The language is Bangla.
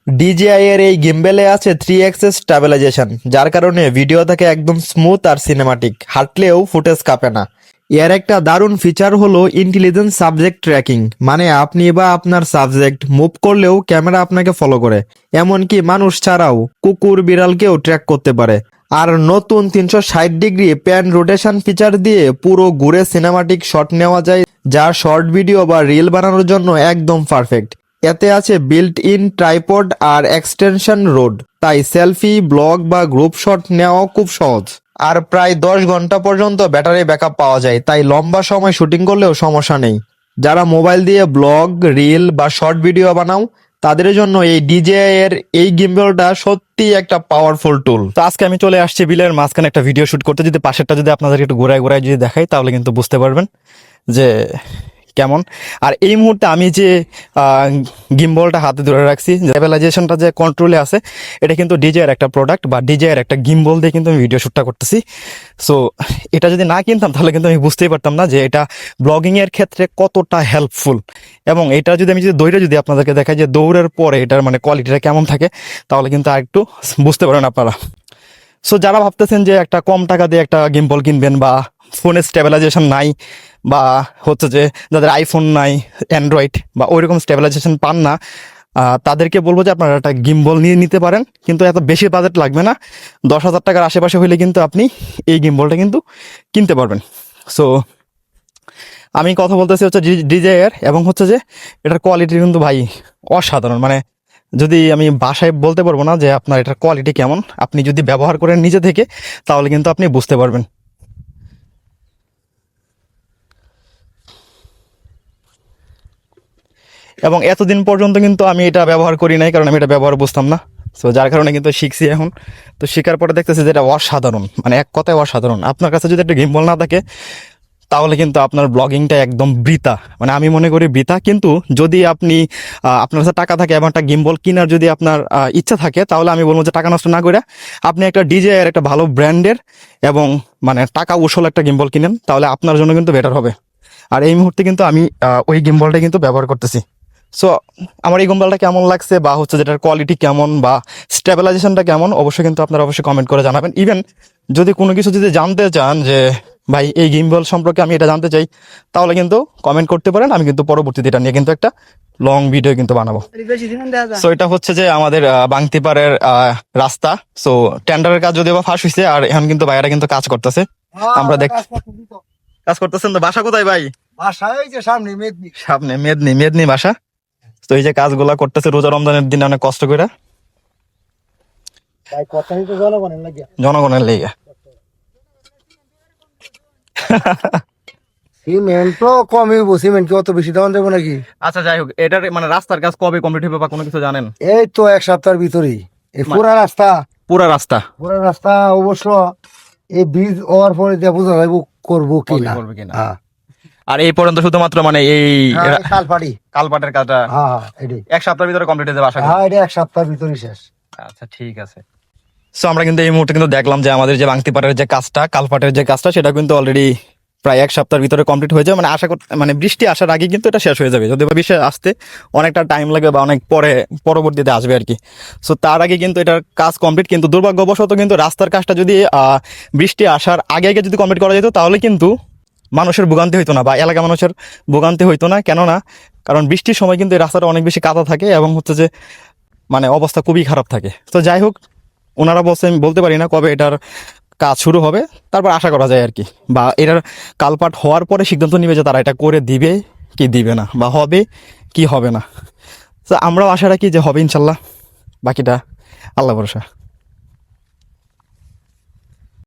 DJI এর এই গিম্বেলে আছে 3x স্টেবিলাইজেশন, যার কারণে ভিডিও থাকে একদম স্মুথ আর সিনেমাটিক, হাঁটলেও ফুটেজ কাঁপে না। এর একটা দারুণ ফিচার হলো ইন্টেলিজেন্ট সাবজেক্ট ট্র্যাকিং, মানে আপনি বা আপনার সাবজেক্ট মুভ করলেও ক্যামেরা আপনাকে ফলো করে, এমনকি মানুষ ছাড়াও কুকুর বিড়ালকেও ট্র্যাক করতে পারে। আর নতুন 360 ডিগ্রি প্যান রোটেশন ফিচার দিয়ে পুরো ঘুরে সিনেমাটিক শট নেওয়া যায়, যা শর্ট ভিডিও বা রিল বানানোর জন্য একদম পারফেক্ট। এতে আছে বিল্ট ইন ট্রাইপড আর এক্সটেনশন রোড, তাই সেলফি, ব্লগ বা গ্রুপ শট নেওয়া খুব সহজ। আর প্রায় 10 ঘন্টা পর্যন্ত ব্যাটারি ব্যাকআপ পাওয়া যায়, তাই লম্বা সময় শুটিং করলেও সমস্যা নেই। যারা মোবাইল দিয়ে ব্লগ, রিল বা শর্ট ভিডিও বানাও, তাদের জন্য এই DJI এর এই গিম্বলটা সত্যি একটা পাওয়ারফুল টুল। তো আজকে আমি চলে আসছি বিলের মাঝখানে একটা ভিডিও শুট করতে। যদি পাশেরটা যদি আপনাদের একটু ঘোরায় ঘোরায় যদি দেখাই, তাহলে কিন্তু বুঝতে পারবেন যে কেমন। আর এই মুহূর্তে আমি যে গিম্বলটা হাতে ধরে রাখছি, স্টেবিলাইজেশনটা যে কন্ট্রোলে আছে, এটা কিন্তু DJI এর একটা প্রোডাক্ট বা DJI এর একটা গিম্বল দিয়ে কিন্তু আমি ভিডিও শ্যুটটা করতেছি। সো এটা যদি না কিনতাম তাহলে কিন্তু আমি বুঝতেই পারতাম না যে এটা ব্লগিংয়ের ক্ষেত্রে কতটা হেল্পফুল। এবং এটা যদি আমি দৌড়ে যদি আপনাদেরকে দেখাই যে দৌড়ের পরে এটার মানে কোয়ালিটিটা কেমন থাকে, তাহলে কিন্তু আরেকটু বুঝতে পারেন আপনারা। সো যারা ভাবতেছেন যে একটা কম টাকা দিয়ে একটা গিম্বল কিনবেন, বা ফোনের স্টেবিলাইজেশন নাই, বা হচ্ছে যে যাদের আইফোন নাই, অ্যান্ড্রয়েড বা ওইরকম স্টেবিলাইজেশন পান না, তাদেরকে বলবো যে আপনারা একটা গিম্বল নিয়ে নিতে পারেন। কিন্তু এত বেশি বাজেট লাগবে না, 10,000 টাকার আশেপাশে হইলে কিন্তু আপনি এই গিম্বলটা কিন্তু কিনতে পারবেন। সো আমি কথা বলতেছি হচ্ছে DJI এর, এবং হচ্ছে যে এটার কোয়ালিটি কিন্তু ভাই অসাধারণ। মানে যদি আমি বাসায় বলতে পারবো না যে আপনার এটার কোয়ালিটি কেমন, আপনি যদি ব্যবহার করেন নিজে থেকে, তাহলে কিন্তু আপনি বুঝতে পারবেন। এবং এতদিন পর্যন্ত কিন্তু আমি এটা ব্যবহার করি নাই, কারণ আমি এটা ব্যবহার বুঝতাম না। সো যার কারণে কিন্তু শিখছি এখন। তো শেখার পরে দেখতেছি যে এটা অসাধারণ, মানে এক কথায় অসাধারণ। আপনার কাছে যদি একটা গিম্বল না থাকে, তাহলে কিন্তু আপনার ব্লগিংটা একদম বৃথা, মানে আমি মনে করি বৃথা। কিন্তু যদি আপনি আপনার কাছে টাকা থাকে এবং একটা গিম্বল কেনার যদি আপনার ইচ্ছা থাকে, তাহলে আমি বলবো যে টাকা নষ্ট না করে আপনি একটা DJI এর একটা ভালো ব্র্যান্ডের এবং মানে টাকা উসল একটা গিম্বল কিনেন, তাহলে আপনার জন্য কিন্তু বেটার হবে। আর এই মুহূর্তে কিন্তু আমি ওই গিম্বলটা কিন্তু ব্যবহার করতেছি। সো আমার এই গিম্বলটা কেমন লাগছে, বা হচ্ছে যেটার কোয়ালিটি কেমন, বা স্টেবিলাইজেশনটা কেমন, অবশ্যই কিন্তু আপনারা অবশ্যই কমেন্ট করে জানাবেন। ইভেন যদি কোনো কিছু যদি জানতে চান যে ভাই এই গিম্বল সম্পর্কে আমি এটা জানতে চাই, তাহলে কিন্তু কমেন্ট করতে পারেন। আমি কিন্তু পরবর্তীতে এটা নিয়ে কিন্তু একটা লং ভিডিও কিন্তু বানাবো। সো এটা হচ্ছে যে আমাদের বাংতিপাড়ের রাস্তা। সো টেন্ডারের কাজ যদিও বা ফাঁস হয়েছে, আর এখন কিন্তু ভাইয়ারা কিন্তু কাজ করতেছে, আমরা দেখ কাজ করতেছেন। তো বাসা কোথায় ভাই? সামনে মেদনি বাসা। তো এই যে কাজগুলা করতেছে রোজা রমজানের দিনে অনেক কষ্ট করে, জনগণের লেগে। সিমেন্ট তো কমই, সিমেন্ট কি অত বেশি দাম দেবো নাকি? আচ্ছা যাই হোক, এটার মানে রাস্তার কাজ কবে কমপ্লিট হবে বা কোনো কিছু জানেন? এই তো 1 সপ্তাহের ভিতরেই এই পুরা রাস্তা অবশ্য এই ব্রিজ ওভার পরে দিয়ে বোঝা যাবো করবো কিনা। হ্যাঁ। আর এই পর্যন্ত শুধুমাত্র মানে এই কালপাটের কাজটা হ্যাঁ 1 সপ্তাহের ভিতরে কমপ্লিট হয়ে যাবে আশা করি। হ্যাঁ, এটা 1 সপ্তাহের ভিতরেই শেষ। আচ্ছা ঠিক আছে। সো আমরা কিন্তু এই মুহূর্তে কিন্তু দেখলাম যে আমাদের যে বাংতিপাড়ের যে কাজটা, কালপাটের যে কাজটা, সেটা কিন্তু অলরেডি প্রায় 1 সপ্তাহের ভিতরে কমপ্লিট হয়ে যাবে। মানে আশা করতে মানে বৃষ্টি আসার আগে কিন্তু এটা শেষ হয়ে যাবে, যদি বা বৃষ্টি আসতে অনেকটা টাইম লাগবে বা অনেক পরে পরবর্তীতে আসবে আর কি। সো তার আগে কিন্তু এটার কাজ কমপ্লিট। কিন্তু দুর্ভাগ্যবশত কিন্তু রাস্তার কাজটা যদি বৃষ্টি আসার আগে আগে যদি কমপ্লিট করা যেত, তাহলে কিন্তু মানুষের ভোগান্তি হইতো না, বা এলাকা মানুষের ভোগান্তি হইতো না। কেননা কারণ বৃষ্টির সময় কিন্তু এই রাস্তাটা অনেক বেশি কাদা থাকে, এবং হচ্ছে যে মানে অবস্থা খুবই খারাপ থাকে। তো যাই হোক, ওনারা বলছে, আমি বলতে পারি না কবে এটার কাজ শুরু হবে, তারপর আশা করা যায় আর কি, বা এটার কালপাট হওয়ার পরে সিদ্ধান্ত নিবে যে তারা এটা করে দিবে কি দিবে না, বা হবে কি হবে না। তো আমরাও আশা রাখি যে হবে ইনশাল্লাহ, বাকিটা আল্লাহ ভরসা।